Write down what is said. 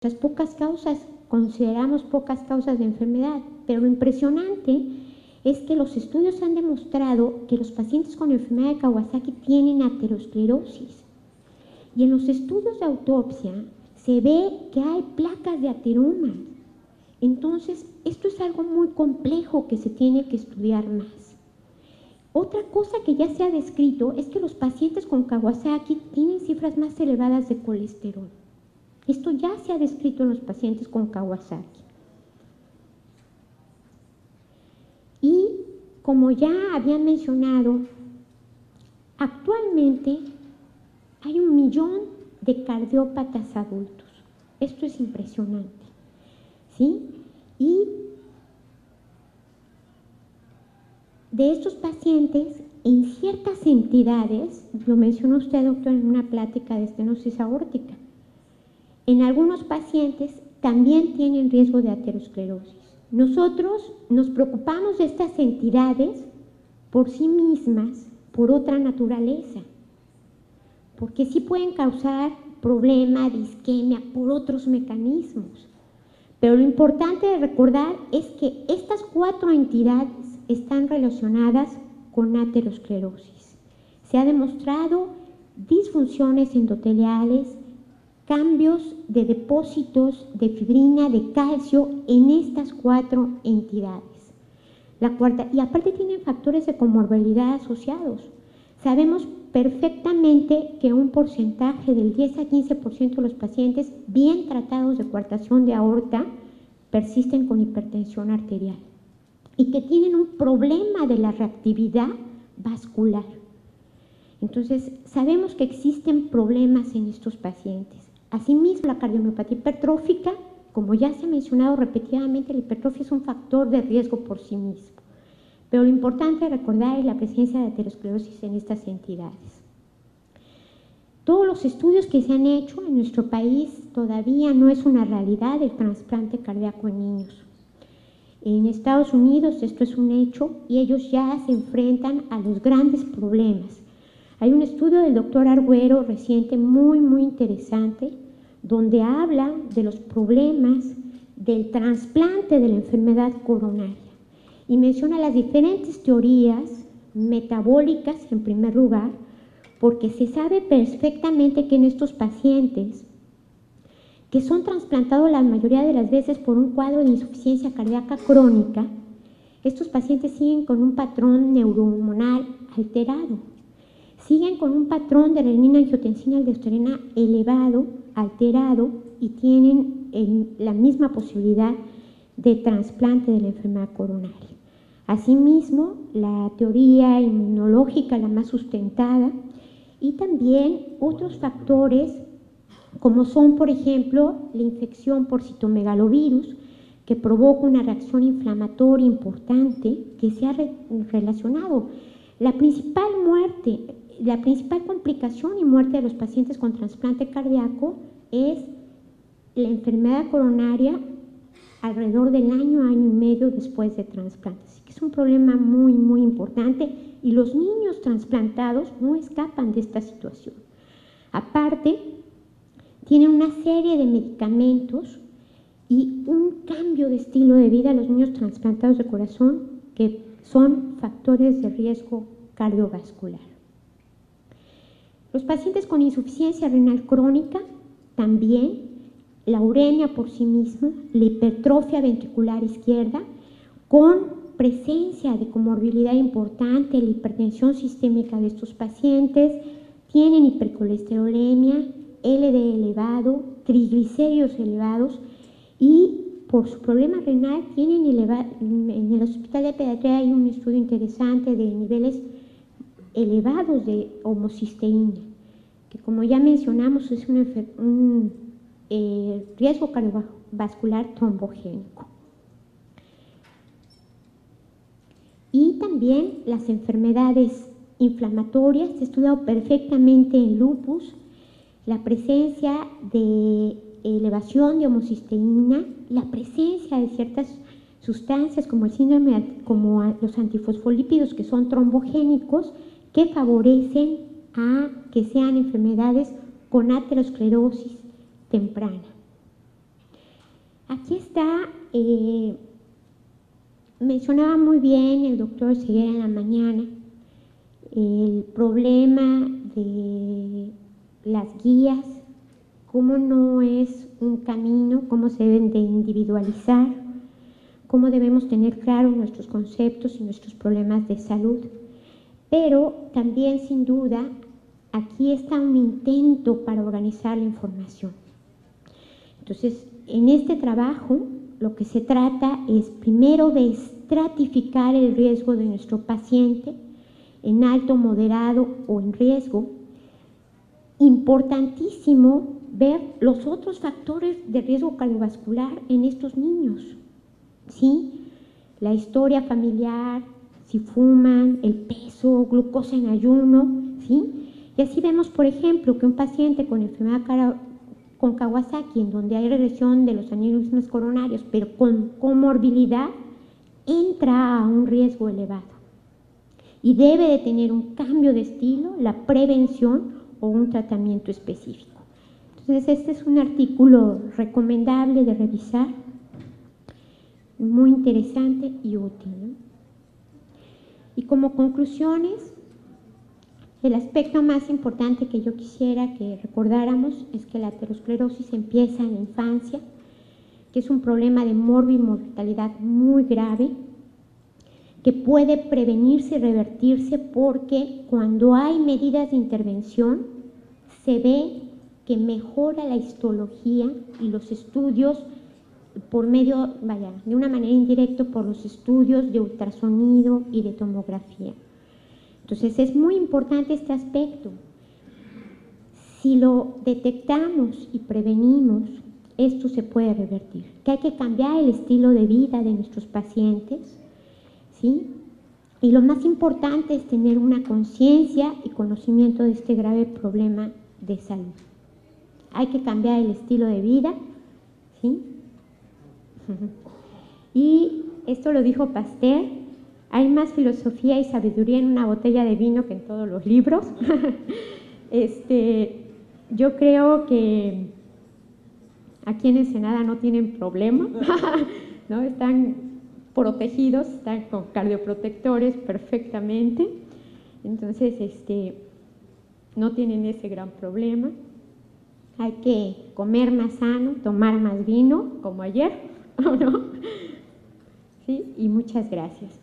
Las pocas causas, consideramos pocas causas de enfermedad, pero lo impresionante es que los estudios han demostrado que los pacientes con enfermedad de Kawasaki tienen aterosclerosis. Y en los estudios de autopsia se ve que hay placas de ateroma. Entonces, esto es algo muy complejo que se tiene que estudiar más. Otra cosa que ya se ha descrito es que los pacientes con Kawasaki tienen cifras más elevadas de colesterol. Esto ya se ha descrito en los pacientes con Kawasaki. Y como ya habían mencionado, actualmente hay 1 millón de cardiópatas adultos. Esto es impresionante, ¿sí? Y de estos pacientes, en ciertas entidades, lo mencionó usted, doctor, en una plática de estenosis aórtica, en algunos pacientes también tienen riesgo de aterosclerosis. Nosotros nos preocupamos de estas entidades por sí mismas, por otra naturaleza, porque sí pueden causar problema de isquemia por otros mecanismos. Pero lo importante de recordar es que estas 4 entidades están relacionadas con aterosclerosis. Se ha demostrado disfunciones endoteliales, cambios de depósitos de fibrina, de calcio en estas 4 entidades. La cuarta, y aparte tienen factores de comorbilidad asociados. Sabemos perfectamente que un porcentaje del 10 a 15% de los pacientes bien tratados de coartación de aorta persisten con hipertensión arterial y que tienen un problema de la reactividad vascular. Entonces, sabemos que existen problemas en estos pacientes. Asimismo, la cardiomiopatía hipertrófica, como ya se ha mencionado repetidamente, la hipertrofia es un factor de riesgo por sí mismo. Pero lo importante de recordar es la presencia de aterosclerosis en estas entidades. Todos los estudios que se han hecho en nuestro país todavía no es una realidad el trasplante cardíaco en niños. En Estados Unidos esto es un hecho y ellos ya se enfrentan a los grandes problemas. Hay un estudio del doctor Arguero reciente muy interesante donde habla de los problemas del trasplante de la enfermedad coronaria y menciona las diferentes teorías metabólicas en primer lugar, porque se sabe perfectamente que en estos pacientes que son trasplantados la mayoría de las veces por un cuadro de insuficiencia cardíaca crónica, estos pacientes siguen con un patrón neurohormonal alterado, siguen con un patrón de renina, angiotensina, aldosterona elevado, alterado y tienen la misma posibilidad de trasplante de la enfermedad coronaria. Asimismo, la teoría inmunológica, la más sustentada, y también otros factores como son, por ejemplo, la infección por citomegalovirus, que provoca una reacción inflamatoria importante que se ha relacionado. La principal complicación y muerte de los pacientes con trasplante cardíaco es la enfermedad coronaria alrededor del año y medio después de trasplante. Así que es un problema muy importante y los niños trasplantados no escapan de esta situación. Aparte, tienen una serie de medicamentos y un cambio de estilo de vida a los niños trasplantados de corazón que son factores de riesgo cardiovascular. Los pacientes con insuficiencia renal crónica también, la uremia por sí misma, la hipertrofia ventricular izquierda, con presencia de comorbilidad importante, la hipertensión sistémica de estos pacientes, tienen hipercolesterolemia, LDL elevado, triglicéridos elevados y por su problema renal tienen en el Hospital de Pediatría hay un estudio interesante de niveles elevados de homocisteína, que como ya mencionamos es un riesgo cardiovascular trombogénico. Y también las enfermedades inflamatorias, se ha estudiado perfectamente en lupus, la presencia de elevación de homocisteína, la presencia de ciertas sustancias como el síndrome, como los antifosfolípidos que son trombogénicos, que favorecen a que sean enfermedades con aterosclerosis temprana. Aquí está, mencionaba muy bien el doctor Ceguera en la mañana, el problema de las guías, cómo no es un camino, cómo se deben de individualizar, cómo debemos tener claros nuestros conceptos y nuestros problemas de salud. Pero también, sin duda, aquí está un intento para organizar la información. Entonces, en este trabajo, lo que se trata es primero de estratificar el riesgo de nuestro paciente en alto, moderado o en riesgo. Importantísimo ver los otros factores de riesgo cardiovascular en estos niños, ¿sí? La historia familiar, si fuman, el peso, glucosa en ayuno, ¿sí? Y así vemos, por ejemplo, que un paciente con enfermedad con Kawasaki, en donde hay regresión de los aneurismas coronarios, pero con comorbilidad, entra a un riesgo elevado y debe de tener un cambio de estilo, la prevención o un tratamiento específico. Entonces, este es un artículo recomendable de revisar, muy interesante y útil, ¿no? Y como conclusiones, el aspecto más importante que yo quisiera que recordáramos es que la aterosclerosis empieza en la infancia, que es un problema de morbimortalidad muy grave, que puede prevenirse y revertirse porque cuando hay medidas de intervención se ve que mejora la histología y los estudios por medio, de una manera indirecta por los estudios de ultrasonido y de tomografía. Entonces es muy importante este aspecto. Si lo detectamos y prevenimos, esto se puede revertir. Que hay que cambiar el estilo de vida de nuestros pacientes, ¿sí? Y lo más importante es tener una conciencia y conocimiento de este grave problema de salud. Hay que cambiar el estilo de vida, ¿sí? Y esto lo dijo Pasteur, hay más filosofía y sabiduría en una botella de vino que en todos los libros. Yo creo que aquí en Ensenada no tienen problema, ¿no? Están protegidos, están con cardioprotectores perfectamente, entonces no tienen ese gran problema. Hay que comer más sano, tomar más vino, como ayer, ¿no? ¿Sí? Y muchas gracias.